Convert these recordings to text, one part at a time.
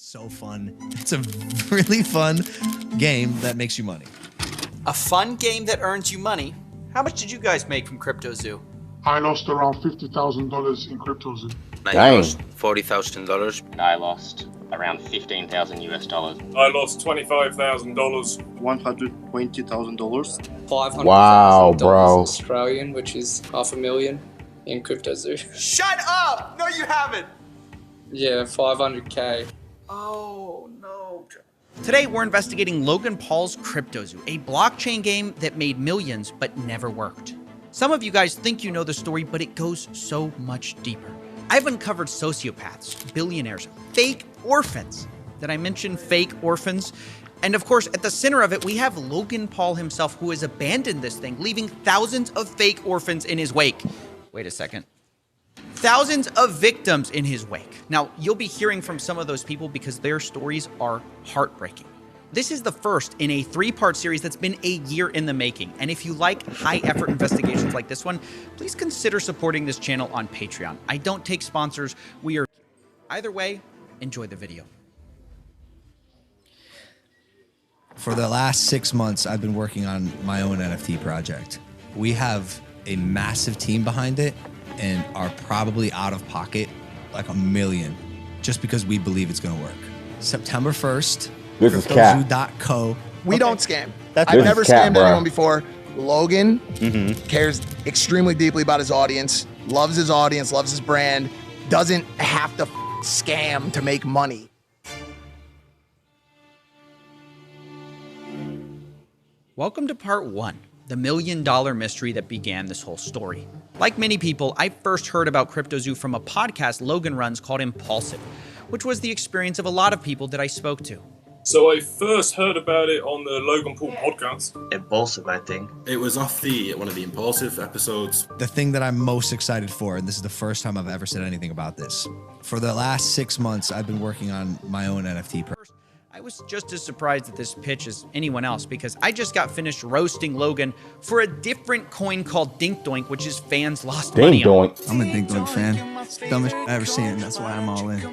So fun. It's a really fun game that makes you money. A fun game that earns you money? How much did you guys make from CryptoZoo? I lost around $50,000 in CryptoZoo. I lost $40,000. I lost around 15,000 US dollars. I lost $25,000. $120,000. $500,000 wow, bro. Australian, which is $500,000 in CryptoZoo. Shut up! No, you haven't! Yeah, 500K. Oh, no. Today, we're investigating Logan Paul's CryptoZoo, a blockchain game that made millions but never worked. Some of you guys think you know the story, but it goes so much deeper. I've uncovered sociopaths, billionaires, fake orphans. Did I mention fake orphans? And of course, at the center of it, we have Logan Paul himself, who has abandoned this thing, leaving thousands of fake orphans in his wake. Wait a second. Thousands of victims in his wake. Now, you'll be hearing from some of those people because their stories are heartbreaking. This is the first in a 3-part series that's been a year in the making. And if you like high-effort investigations like this one, please consider supporting this channel on Patreon. I don't take sponsors. We are... Either way, enjoy the video. For the last 6 months, I've been working on my own NFT project. We have a massive team behind it and are probably out of pocket like $1 million just because we believe it's going to work. September 1st, This is cap. CryptoZoo.co. We don't scam. That's I've never cap, scammed bro. anyone before. Logan cares extremely deeply about his audience, loves his brand, doesn't have to scam to make money. Welcome to part 1, the $1 million mystery that began this whole story. Like many people, I first heard about CryptoZoo from a podcast Logan runs called Impulsive, which was the experience of a lot of people that I spoke to. So I first heard about it on the Logan Paul podcast. Impulsive, I think. It was off one of the Impulsive episodes. The thing that I'm most excited for, and this is the first time I've ever said anything about this, for the last 6 months, I've been working on my own NFT project. I was just as surprised at this pitch as anyone else because I just got finished roasting Logan for a different coin called Dink Doink, which his fans lost money on. I'm a Dink Doink fan. Dumbest shit I've ever seen. That's why I'm all in. It's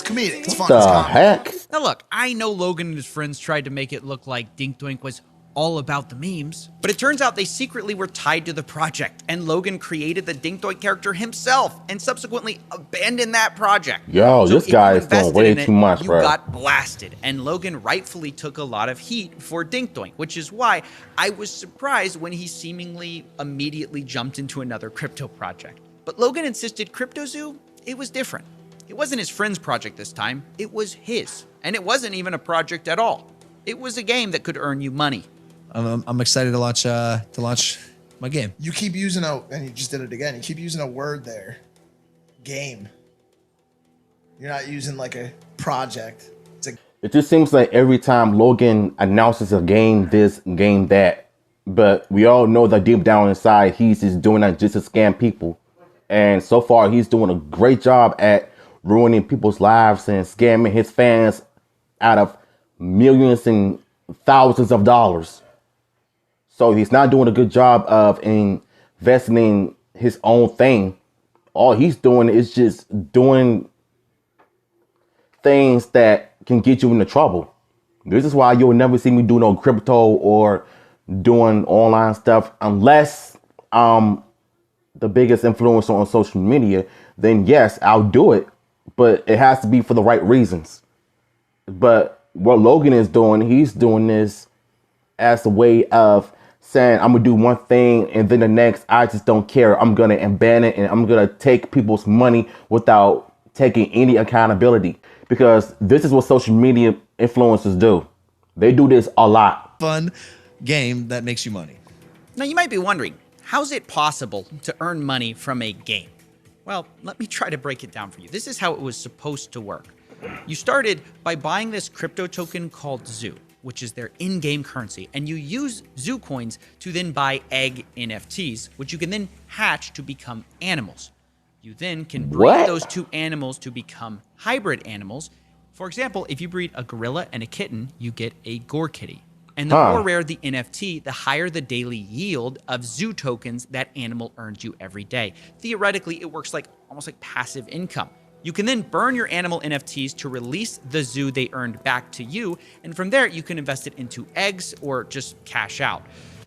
comedic. It's fun. The It's comedy. heck? Now look, I know Logan and his friends tried to make it look like Dink Doink was all about the memes, but it turns out they secretly were tied to the project, and Logan created the Dink Doink character himself and subsequently abandoned that project. Yo, So this if guy you is doing invested way in it, too much, you bro. got blasted, and Logan rightfully took a lot of heat for Dink Doink, which is why I was surprised when he seemingly immediately jumped into another crypto project. But Logan insisted CryptoZoo, it was different. It wasn't his friend's project this time, it was his. And it wasn't even a project at all. It was a game that could earn you money. I'm excited to launch my game. You keep using and you just did it again. You keep using a word there. Game. You're not using like a project. It's a It just seems like every time Logan announces a game this, game that, but we all know that deep down inside, he's just doing that just to scam people. And so far, he's doing a great job at ruining people's lives and scamming his fans out of millions and thousands of dollars. So he's not doing a good job of investing in his own thing. All he's doing is just doing things that can get you into trouble. This is why you'll never see me do no crypto or doing online stuff unless the biggest influencer on social media. Then yes, I'll do it, but it has to be for the right reasons. But what Logan is doing, he's doing this as a way of saying, I'm gonna do one thing and then the next, I just don't care. I'm gonna abandon it and I'm gonna take people's money without taking any accountability. Because this is what social media influencers do. They do this a lot. Fun game that makes you money. Now you might be wondering, how's it possible to earn money from a game? Well, let me try to break it down for you. This is how it was supposed to work. You started by buying this crypto token called Zoo, which is their in-game currency, and you use Zoo coins to then buy egg NFTs, which you can then hatch to become animals. You then can breed those two animals to become hybrid animals. For example, if you breed a gorilla and a kitten, you get a gore kitty. And the more rare the NFT, the higher the daily yield of zoo tokens that animal earns you every day. Theoretically, it works like almost like passive income. You can then burn your animal NFTs to release the zoo they earned back to you, and from there you can invest it into eggs or just cash out.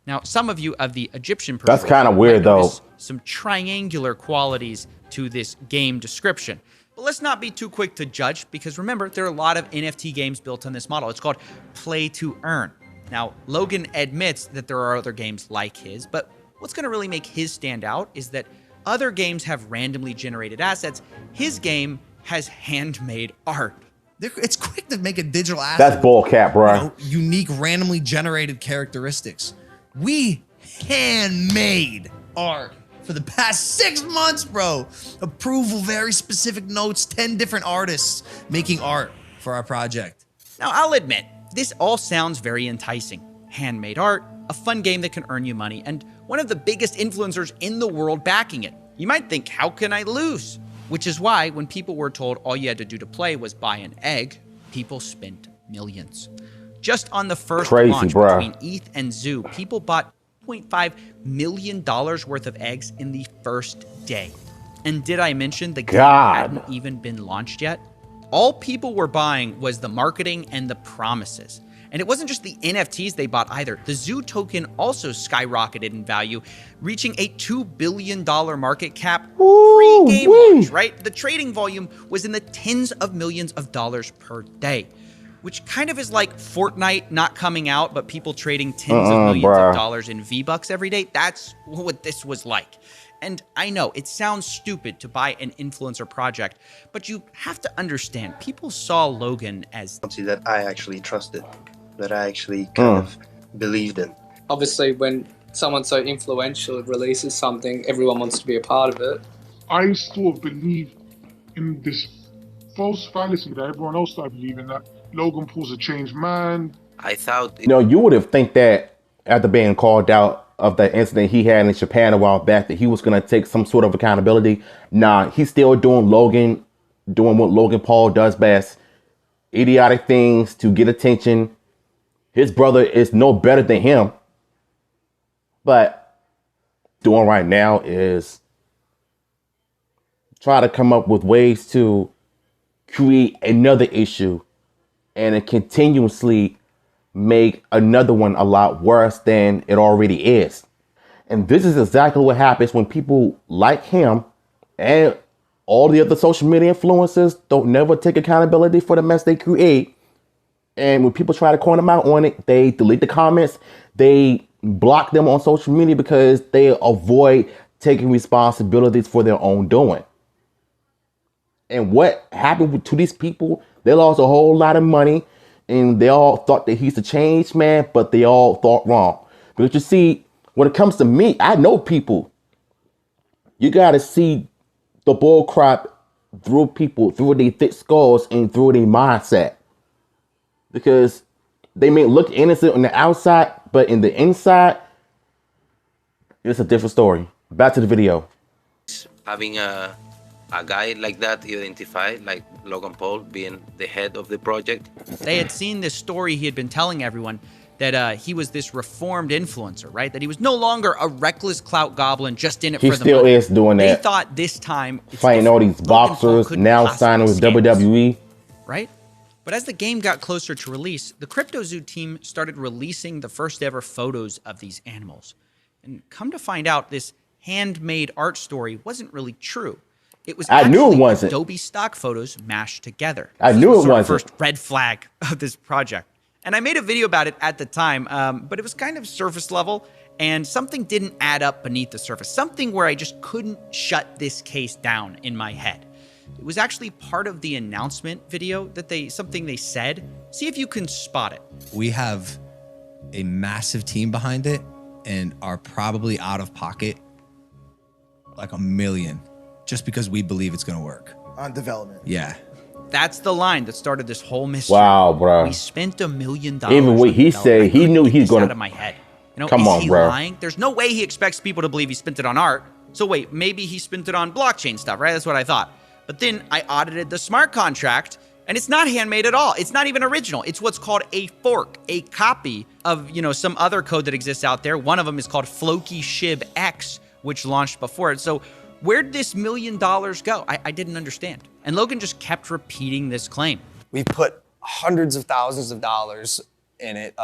Now, some of you of the Egyptian That's kind of weird though. Some triangular qualities to this game description. But let's not be too quick to judge, because remember, there are a lot of NFT games built on this model. It's called play to earn. Now, Logan admits that there are other games like his, but what's going to really make his stand out is that other games have randomly generated assets. His game has handmade art. It's quick to make a digital asset. That's bull cap, bro. Unique, randomly generated characteristics. We handmade art for the past 6 months, bro. Approval, very specific notes, 10 different artists making art for our project. Now, I'll admit, this all sounds very enticing. Handmade art, a fun game that can earn you money, and one of the biggest influencers in the world backing it. You might think, how can I lose? Which is why when people were told all you had to do to play was buy an egg, people spent millions. Just on the first launch between ETH and Zoo, people bought $2.5 million worth of eggs in the first day. And did I mention the game hadn't even been launched yet? All people were buying was the marketing and the promises. And it wasn't just the NFTs they bought either. The Zoo token also skyrocketed in value, reaching a $2 billion market cap pre-game launch, right? The trading volume was in the tens of millions of dollars per day, which kind of is like Fortnite not coming out, but people trading tens of millions of dollars in V-Bucks every day. That's what this was like. And I know it sounds stupid to buy an influencer project, but you have to understand, people saw Logan as that I actually trusted, that I actually kind of believed in. Obviously, when someone so influential releases something, everyone wants to be a part of it. I sort of believe in this false fallacy that everyone else started believing, that Logan Paul's a changed man. I thought... you would have think that after being called out of that incident he had in Japan a while back, that he was going to take some sort of accountability. Nah, he's still doing what Logan Paul does best. Idiotic things to get attention. His brother is no better than him. But doing right now is try to come up with ways to create another issue and continuously make another one a lot worse than it already is. And this is exactly what happens when people like him and all the other social media influencers don't never take accountability for the mess they create. And when people try to call them out on it, they delete the comments, they block them on social media because they avoid taking responsibilities for their own doing. And what happened to these people? They lost a whole lot of money, and they all thought that he's a changed man, but they all thought wrong. Because you see, when it comes to me, I know people. You got to see the bull crap through people, through their thick skulls and through their mindset. Because they may look innocent on the outside, but in the inside, it's a different story. Back to the video. Having a guy like that identified, like Logan Paul being the head of the project. They had seen this story he had been telling everyone, that he was this reformed influencer, right? That he was no longer a reckless clout goblin just in it for the money. He still is doing that. They thought this time fighting all these boxers, now signing with WWE. Right? But as the game got closer to release, the CryptoZoo team started releasing the first ever photos of these animals. And come to find out, this handmade art story wasn't really true. It was actually Adobe stock photos mashed together. I knew it wasn't. First red flag of this project. And I made a video about it at the time, but it was kind of surface level, and something didn't add up beneath the surface. Something where I just couldn't shut this case down in my head. It was actually part of the announcement video that something they said. See if you can spot it. We have a massive team behind it and are probably out of pocket like $1 million just because we believe it's going to work. On development. Yeah. That's the line that started this whole mystery. Wow, bro. We spent $1 million. Even what he said, he knew he's going to. Out of my head. You know, come on, he bro. Lying? There's no way he expects people to believe he spent it on art. So wait, maybe he spent it on blockchain stuff, right? That's what I thought. But then I audited the smart contract, And it's not handmade at all. It's not even original. It's what's called a fork, a copy of, some other code that exists out there. One of them is called Floki Shib X, which launched before it. So where'd this $1 million go? I didn't understand. And Logan just kept repeating this claim. We put hundreds of thousands of dollars in it.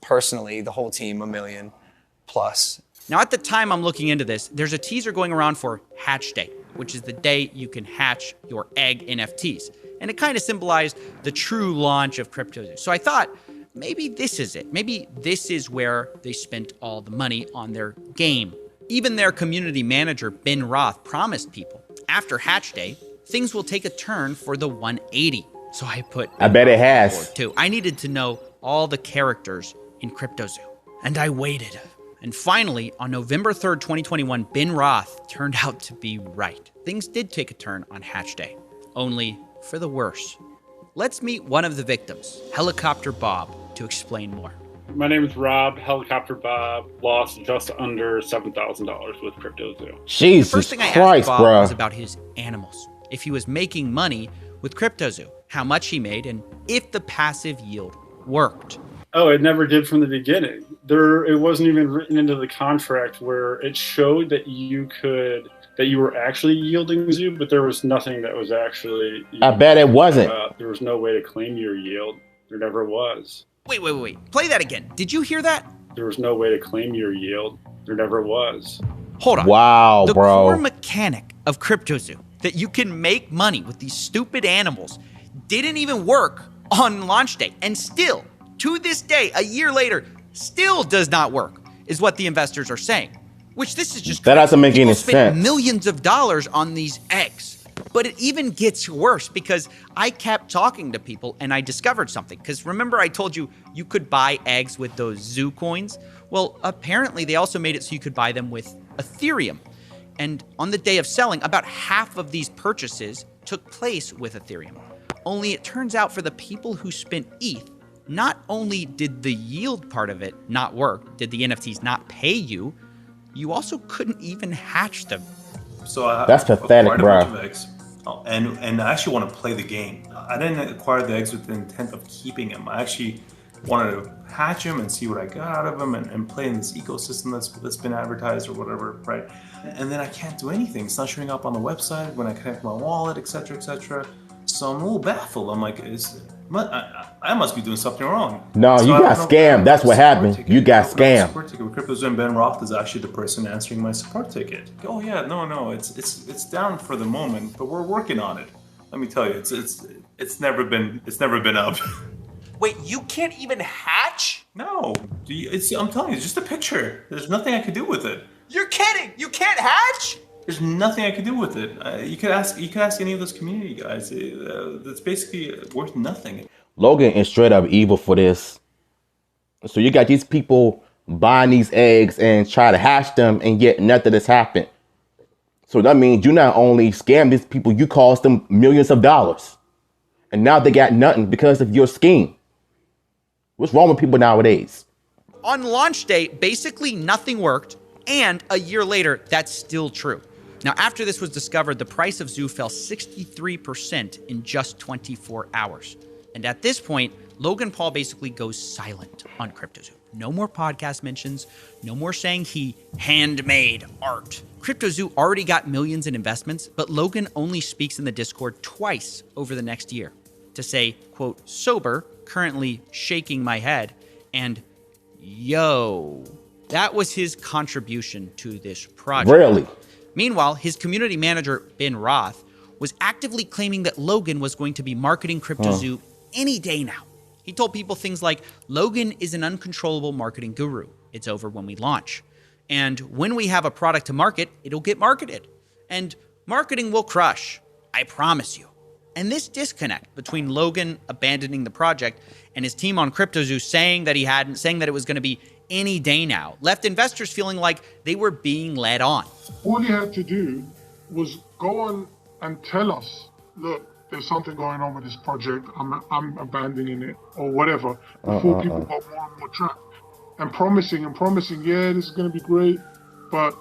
Personally, the whole team, $1 million plus. Now, at the time I'm looking into this, there's a teaser going around for Hatch Day, which is the day you can hatch your egg NFTs. And it kind of symbolized the true launch of CryptoZoo. So I thought, maybe this is it. Maybe this is where they spent all the money on their game. Even their community manager, Ben Roth, promised people, after Hatch Day, things will take a turn for the 180. So I bet it has. Too. I needed to know all the characters in CryptoZoo. And I waited. And finally, on November 3rd, 2021, Ben Roth turned out to be right. Things did take a turn on Hatch Day, only for the worse. Let's meet one of the victims, Helicopter Bob, to explain more. My name is Rob. Helicopter Bob lost just under $7,000 with CryptoZoo. Jesus the first thing I Christ, asked Bob bro. was about his animals. If he was making money with CryptoZoo, how much he made, and if the passive yield worked. Oh, it never did from the beginning. It wasn't even written into the contract where it showed that you were actually yielding zoo, but there was nothing that was actually. I bet it wasn't. There was no way to claim your yield. There never was. Wait. Play that again. Did you hear that? There was no way to claim your yield. There never was. Hold on. Wow, the bro. core mechanic of CryptoZoo, that you can make money with these stupid animals, didn't even work on launch day. And still, to this day, a year later, still does not work, is what the investors are saying. Which this is just that doesn't make any spent sense. Millions of dollars on these eggs. But it even gets worse because I kept talking to people and I discovered something. Because remember I told you you could buy eggs with those zoo coins? Well, apparently they also made it so you could buy them with Ethereum. And on the day of selling, about half of these purchases took place with Ethereum. Only it turns out for the people who spent ETH, not only did the yield part of it not work, did the NFTs not pay you, you also couldn't even hatch them. So I That's pathetic, acquired a bro. bunch of eggs, and I actually want to play the game. I didn't acquire the eggs with the intent of keeping them. I actually wanted to hatch them and see what I got out of them and play in this ecosystem that's been advertised or whatever, right? And then I can't do anything. It's not showing up on the website when I connect my wallet, etc., etc. So I'm a little baffled. I'm like, I must be doing something wrong. No, So you I got opened up scammed. That's what a support happened. ticket. You got I opened up a scammed. support ticket with CryptoZoo, and Ben Roth is actually the person answering my support ticket. Oh yeah, no, it's down for the moment, but we're working on it. Let me tell you, it's never been up. Wait, you can't even hatch? No, I'm telling you, it's just a picture. There's nothing I could do with it. You're kidding! You can't hatch? There's nothing I could do with it. You could ask any of those community guys. It's basically worth nothing. Logan is straight up evil for this. So you got these people buying these eggs and try to hatch them, and yet nothing has happened. So that means you not only scam these people, you cost them millions of dollars. And now they got nothing because of your scheme. What's wrong with people nowadays? On launch day, basically nothing worked, and a year later, that's still true. Now, after this was discovered, the price of Zoo fell 63% in just 24 hours. And at this point, Logan Paul basically goes silent on CryptoZoo. No more podcast mentions, no more saying he handmade art. CryptoZoo already got millions in investments, but Logan only speaks in the Discord twice over the next year to say, quote, sober, currently shaking my head, and yo. That was his contribution to this project. Really? Meanwhile, his community manager, Ben Roth, was actively claiming that Logan was going to be marketing CryptoZoo any day now. He told people things like, Logan is an uncontrollable marketing guru. It's over when we launch. And when we have a product to market, it'll get marketed. And marketing will crush. I promise you. And this disconnect between Logan abandoning the project and his team on CryptoZoo saying that he hadn't, saying that it was going to be any day now, left investors feeling like they were being led on. All he had to do was go on and tell us, look, there's something going on with this project, I'm abandoning it, or whatever, before people got more and more trapped. And promising, yeah, this is going to be great. But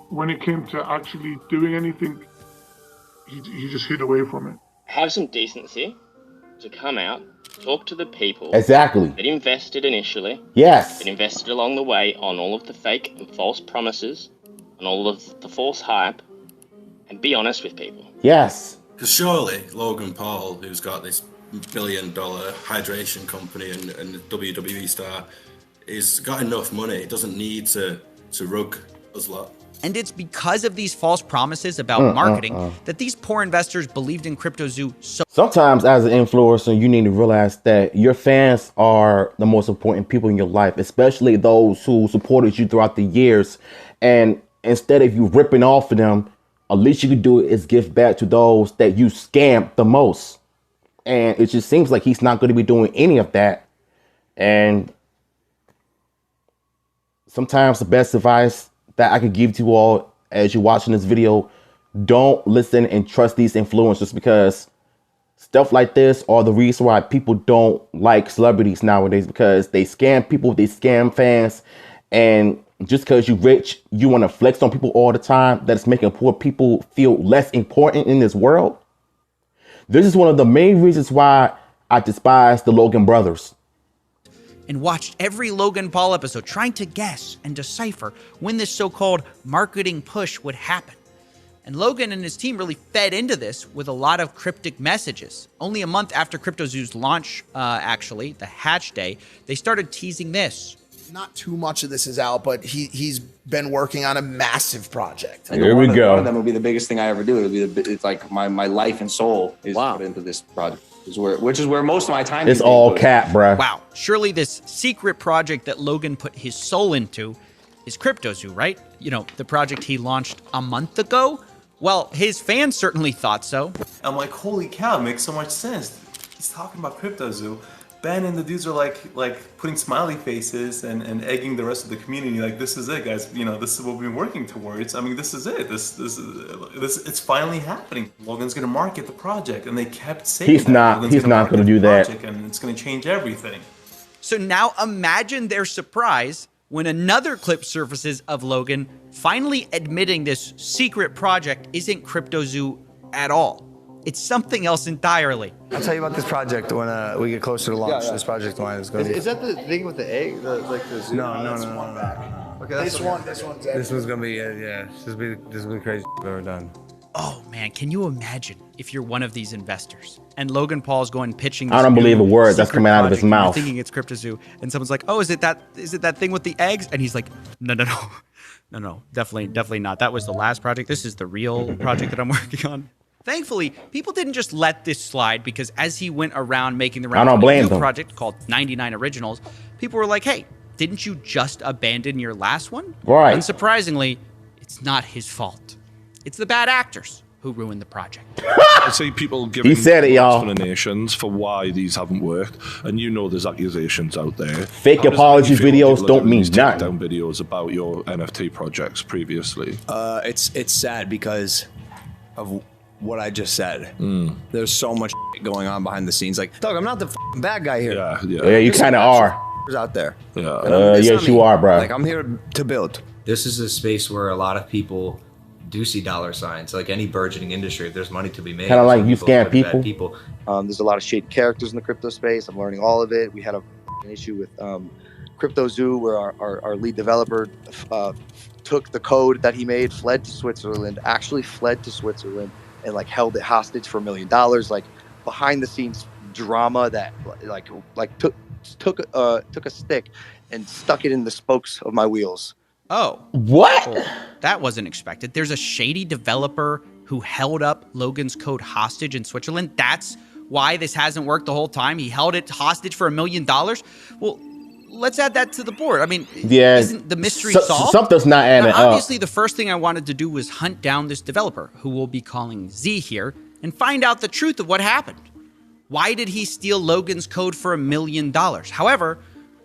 when it came to actually doing anything, he just hid away from it. have some decency to come out, talk to the people Exactly. that invested initially, Yes. that invested along the way on all of the fake and false promises, on all of the false hype, and be honest with people. Yes. Because surely Logan Paul, who's got this billion-dollar hydration company and a WWE star, he's got enough money. He doesn't need to rug us lot. And it's because of these false promises about marketing that these poor investors believed in CryptoZoo so. Sometimes as an influencer, you need to realize that your fans are the most important people in your life, especially those who supported you throughout the years. And instead of you ripping off of them, at least you could do is give back to those that you scammed the most. And it just seems like he's not going to be doing any of that. And sometimes the best advice that I could give to you all as you're watching this video, don't listen and trust these influencers, because stuff like this are the reason why people don't like celebrities nowadays, because they scam people, they scam fans. And just because you're rich, you want to flex on people all the time, that's making poor people feel less important in this world. This is one of the main reasons why I despise the Logan brothers. And watched every Logan Paul episode trying to guess and decipher when this so-called marketing push would happen. And Logan and his team really fed into this with a lot of cryptic messages. Only a month after CryptoZoo's launch, actually, the hatch day, they started teasing this. Not too much of this is out, but he's been working on a massive project. Here we go. One of them will be the biggest thing I ever do. It's like my life and soul is put into this project. Which is where most of my time It's all cap, bruh. Wow, surely this secret project that Logan put his soul into is CryptoZoo, right? You know, the project he launched a month ago? Well, his fans certainly thought so. I'm like, holy cow, it makes so much sense. He's talking about CryptoZoo. Ben and the dudes are like putting smiley faces and egging the rest of the community. Like, this is it, guys. You know, this is what we've been working towards. I mean, this is it. This it's finally happening. Logan's gonna market the project, and they kept saying He's not gonna do that. And it's gonna change everything. So now imagine their surprise when another clip surfaces of Logan finally admitting this secret project isn't CryptoZoo at all. It's something else entirely. I'll tell you about this project when we get closer to launch. This project of mine is going to be... Is that the thing with the egg? The zoo? No. Okay, this one's going to be, yeah. This will be crazy I've ever done. Oh, man, can you imagine if you're one of these investors and Logan Paul's going pitching this I don't believe a word that's secret coming out of his project, and you're mouth. thinking it's CryptoZoo, and someone's like, oh, is it that thing with the eggs? And he's like, no, definitely not. That was the last project. This is the real project that I'm working on. Thankfully, people didn't just let this slide, because as he went around making the rounds of a new project called 99 Originals, people were like, hey, didn't you just abandon your last one? Right. Unsurprisingly, it's not his fault. It's the bad actors who ruined the project. I see people giving y'all. explanations for why these haven't worked, and you know there's accusations out there. Fake apology videos don't mean nothing. Down videos about your NFT projects previously. It's sad because of what I just said. There's so much going on behind the scenes. Like, Doug, I'm not the bad guy here. Yeah, you kind of are. Out there. Yes, you are, bro. Like, I'm here to build. This is a space where a lot of people do see dollar signs. Like any burgeoning industry, if there's money to be made. Kind of like you scam people. There's a lot of shady characters in the crypto space. I'm learning all of it. We had an issue with CryptoZoo, where our lead developer took the code that he made, fled to Switzerland, and like held it hostage for $1 million. Like behind the scenes drama that took a stick and stuck it in the spokes of my wheels. Oh. What? Well, that wasn't expected. There's a shady developer who held up Logan's code hostage in Switzerland. That's why this hasn't worked the whole time. He held it hostage for $1 million. Well, let's add that to the board. I mean, isn't the mystery solved? Something's not adding up. Obviously, the first thing I wanted to do was hunt down this developer, who we'll be calling Z here, and find out the truth of what happened. Why did he steal Logan's code for $1 million? However,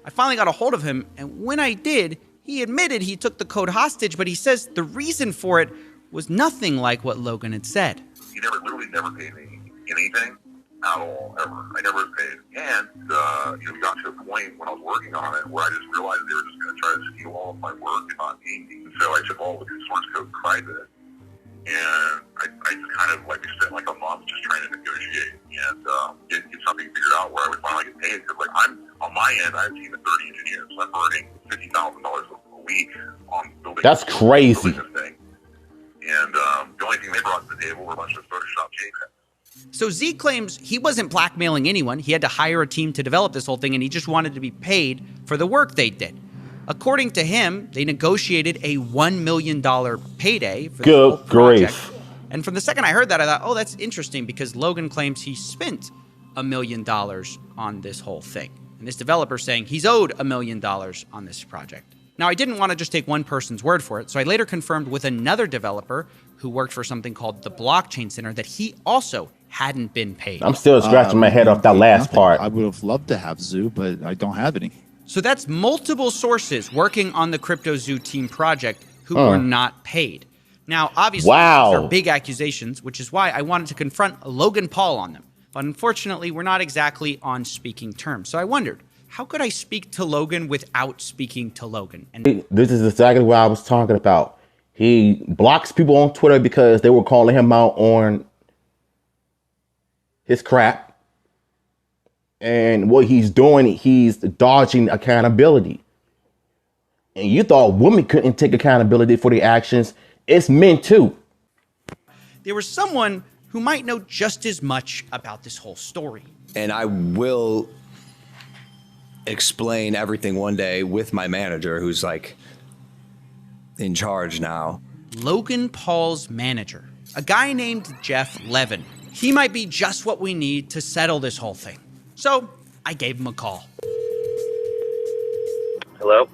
I finally got a hold of him, and when I did, he admitted he took the code hostage, but he says the reason for it was nothing like what Logan had said. He literally never paid me anything at all, ever. I never paid. And, we got to a point when I was working on it where I just realized they were just going to try to steal all of my work and not pay me. So I took all the source code private. And I just kind of, spent like a month just trying to negotiate on my end, I have a team of 30 engineers. So I'm earning $50,000 a week on building. That's crazy. Building this thing. And the only thing they brought to the table were a bunch of Photoshop JPEGs. So Z claims he wasn't blackmailing anyone. He had to hire a team to develop this whole thing, and he just wanted to be paid for the work they did. According to him, they negotiated a $1 million payday for the whole project. Grief. And from the second I heard that, I thought, oh, that's interesting, because Logan claims he spent $1 million on this whole thing. And this developer saying he's owed $1 million on this project. Now, I didn't want to just take one person's word for it, so I later confirmed with another developer who worked for something called the Blockchain Center that he also hadn't been paid. I'm still scratching my head off that last part. I would have loved to have Zoo, but I don't have any. So that's multiple sources working on the CryptoZoo team project who were not paid. Now, obviously, these are big accusations, which is why I wanted to confront Logan Paul on them. But unfortunately, we're not exactly on speaking terms. So I wondered, how could I speak to Logan without speaking to Logan? And this is exactly what I was talking about. He blocks people on Twitter because they were calling him out on his crap. And what he's doing, he's dodging accountability. And you thought women couldn't take accountability for their actions. It's men too. there was someone who might know just as much about this whole story. And I will explain everything one day with my manager, who's like in charge now. Logan Paul's manager, a guy named Jeff Levin. He might be just what we need to settle this whole thing. So I gave him a call. Hello?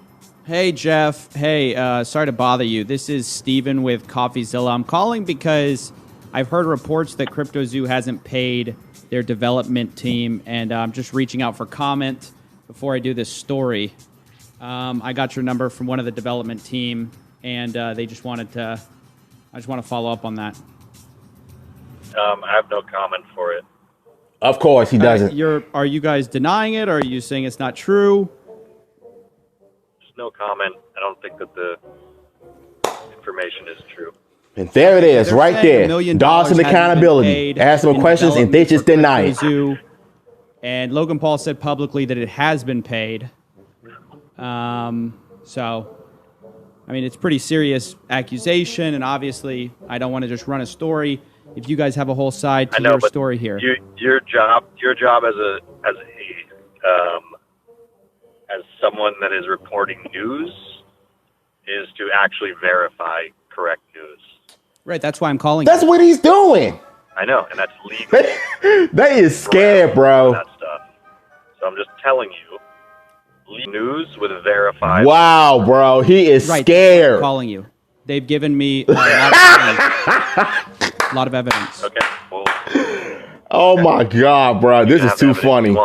Hey, Jeff. Hey, sorry to bother you. This is Steven with CoffeeZilla. I'm calling because I've heard reports that CryptoZoo hasn't paid their development team, and I'm just reaching out for comment before I do this story. I got your number from one of the development team, and they just wanted to, I just want to follow up on that. I have no comment for it. Of course, he doesn't. Are you guys denying it, or are you saying it's not true? Just no comment. I don't think that the information is true. And there it is, right there. Dawson accountability. Ask them questions, and they just deny it. And Logan Paul said publicly that it has been paid. So, I mean, it's a pretty serious accusation, and obviously, I don't want to just run a story. If you guys have a whole side to your story here, Your job as someone that is reporting news is to actually verify correct news. Right, that's why I'm calling. That's what he's doing. I know, and that's legal. That is scared, bro. That stuff. So I'm just telling you, news with a verified. Wow, bro, he is scared. I'm calling you. They've given me a lot of evidence. Okay. Well, oh my God, bro, this is too funny.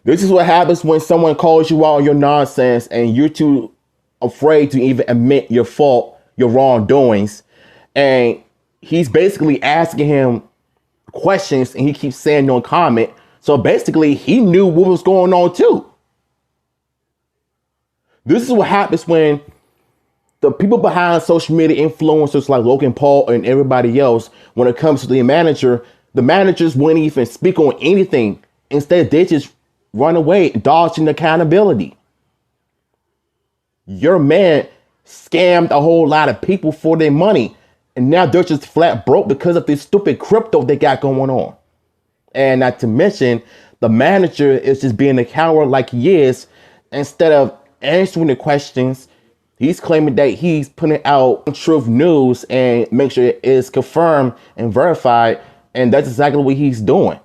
This is what happens when someone calls you out on your nonsense and you're too afraid to even admit your fault, your wrongdoings. And he's basically asking him questions and he keeps saying no comment. So basically he knew what was going on too. This is what happens when the people behind social media influencers like Logan Paul and everybody else, when it comes to the managers wouldn't even speak on anything. Instead, they just run away, dodging accountability. Your man scammed a whole lot of people for their money, and now they're just flat broke because of this stupid crypto they got going on. And not to mention, the manager is just being a coward like he is. Instead of answering the questions, he's claiming that he's putting out truth news and make sure it is confirmed and verified. And that's exactly what he's doing.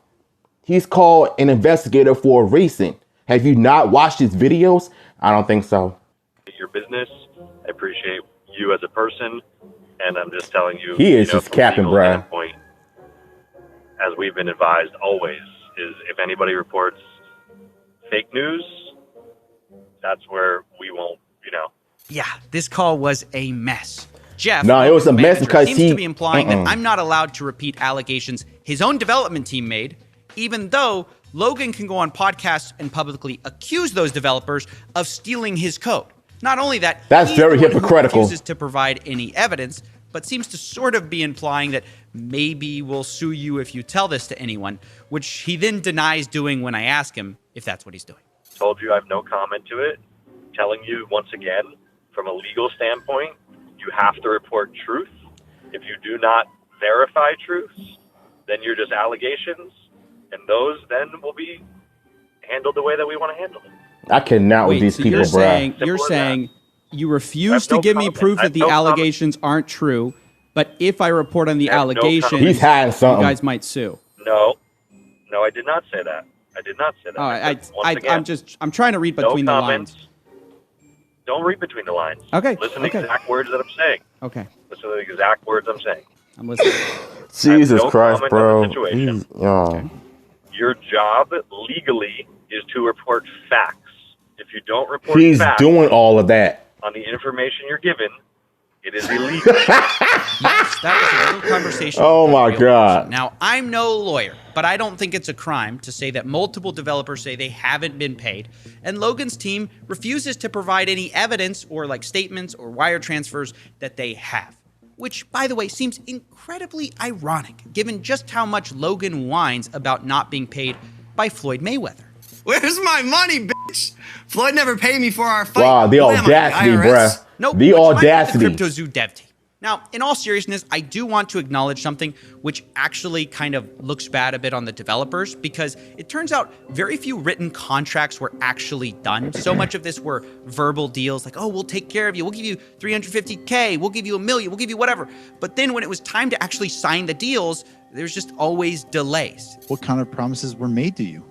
He's called an investigator for a reason. Have you not watched his videos? I don't think so. Your business. I appreciate you as a person, and I'm just telling you. He is just capping, bro. As we've been advised always, is if anybody reports fake news, that's where we won't, Yeah, this call was a mess. Jeff, no, it was a mess because seems to be implying that I'm not allowed to repeat allegations his own development team made, even though Logan can go on podcasts and publicly accuse those developers of stealing his code. Not only that, that's very hypocritical. Refuses to provide any evidence, but seems to sort of be implying that maybe we'll sue you if you tell this to anyone, which he then denies doing when I ask him if that's what he's doing. Told you I have no comment to it. Telling you once again, from a legal standpoint, you have to report truth. If you do not verify truths, then you're just allegations, and those then will be handled the way that we want to handle them. I cannot with Wait, these so people, you're saying you refuse to no give me comment. proof I that have the no allegations aren't true, but if I report on the I have no allegations, comment. He's hiding you something. guys might sue. No, I did not say that. I did not say that. All I right, said, once again, I'm trying to read no between the comments. lines. Don't read between the lines. Okay, Listen to okay. the exact words that I'm saying. Okay, Listen to the exact words I'm saying. I'm listening. Jesus no Christ, comment bro. on the situation. Okay. Your job legally is to report facts. If you don't report He's facts doing all of that. on the information you're given, it is illegal. Yes, that was a real conversation. Oh with a my real God. person. Now, I'm no lawyer, but I don't think it's a crime to say that multiple developers say they haven't been paid, and Logan's team refuses to provide any evidence or like statements or wire transfers that they have. Which, by the way, seems incredibly ironic, given just how much Logan whines about not being paid by Floyd Mayweather. Where's my money, bitch? Floyd never paid me for our fight. Wow, the Who am I, audacity, IRS? bruh. Nope, The which might be audacity. The CryptoZoo dev team. Now, in all seriousness, I do want to acknowledge something which actually kind of looks bad a bit on the developers, because it turns out very few written contracts were actually done. So much of this were verbal deals like, oh, we'll take care of you. We'll give you $350K. We'll give you $1 million. We'll give you whatever. But then when it was time to actually sign the deals, there's just always delays. What kind of promises were made to you?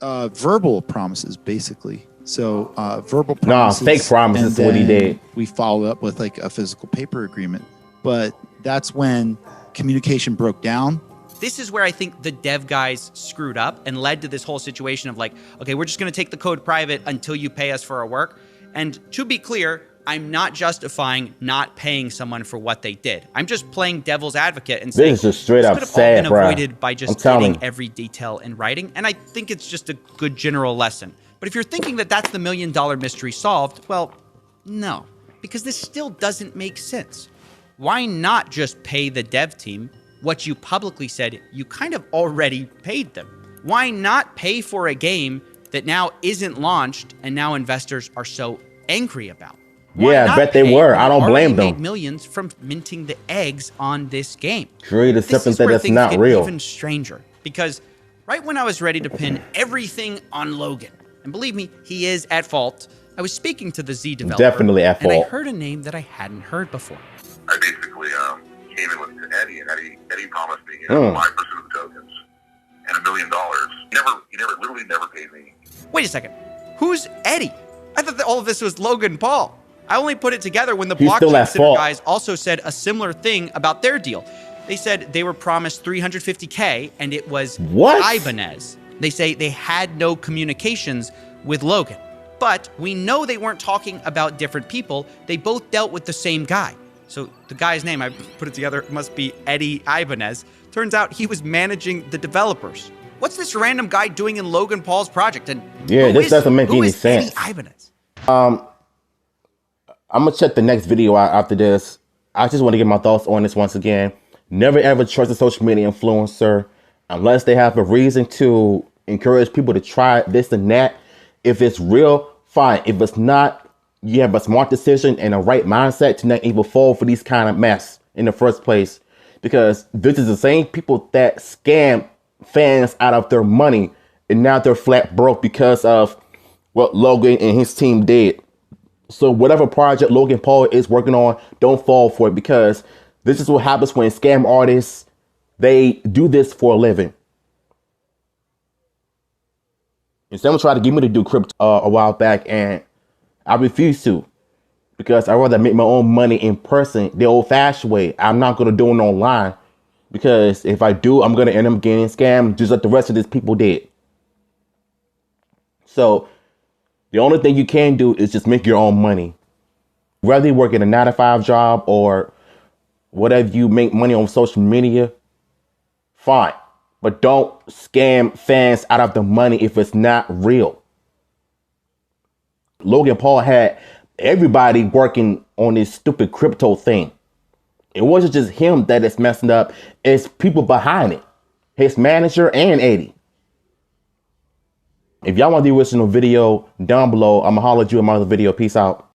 Verbal promises, basically. So verbal promises. fake promises and is what he then did. We followed up with like a physical paper agreement. But that's when communication broke down. This is where I think the dev guys screwed up and led to this whole situation of like, okay, we're just going to take the code private until you pay us for our work. And to be clear, I'm not justifying not paying someone for what they did. I'm just playing devil's advocate and saying This is just straight up could have sad, all been bruh. avoided by I'm just telling getting every detail in writing. And I think it's just a good general lesson. But if you're thinking that that's the $1 million mystery solved, well, no, because this still doesn't make sense. Why not just pay the dev team what you publicly said you kind of already paid them? Why not pay for a game that now isn't launched and now investors are so angry about? Why Yeah, I not bet they pay were. when I you don't already blame made them. millions from minting the eggs on this game. Create This acceptance is that where it's things not get real. even stranger, because right when I was ready to pin everything on Logan, and believe me, he is at fault, I was speaking to the Z developer. Definitely at And I fault. heard a name that I hadn't heard before. I basically came in with Eddie, and Eddie promised me 5% of the tokens and $1 million. He literally never paid me. Wait a second. Who's Eddie? I thought that all of this was Logan Paul. I only put it together when the He's still Blockchain at Center fault. guys also said a similar thing about their deal. They said they were promised $350K, and it was What? Ibanez. They say they had no communications with Logan. But we know they weren't talking about different people. They both dealt with the same guy. So the guy's name, I put it together, must be Eddie Ibanez. Turns out he was managing the developers. What's this random guy doing in Logan Paul's project? And Yeah, who this is- doesn't make who any is sense. Eddie Ibanez? I'm gonna check the next video out after this. I just want to get my thoughts on this once again. Never ever trust a social media influencer unless they have a reason to encourage people to try this and that. If it's real, fine. If it's not, you have a smart decision and a right mindset to not even fall for these kind of mess in the first place. Because this is the same people that scam fans out of their money, and now they're flat broke because of what Logan and his team did. So whatever project Logan Paul is working on, don't fall for it, because this is what happens when scam artists, they do this for a living. And someone tried to get me to do crypto a while back, and I refused to, because I'd rather make my own money in person, the old-fashioned way. I'm not going to do it online, because if I do, I'm going to end up getting scammed just like the rest of these people did. So the only thing you can do is just make your own money. Whether you work in a 9-to-5 job or whatever, you make money on social media, fine. But don't scam fans out of the money if it's not real. Logan Paul had everybody working on this stupid crypto thing. It wasn't just him that is messing up. It's people behind it. His manager and Eddie. If y'all want the original video down below, I'm going to holler at you in my other video. Peace out.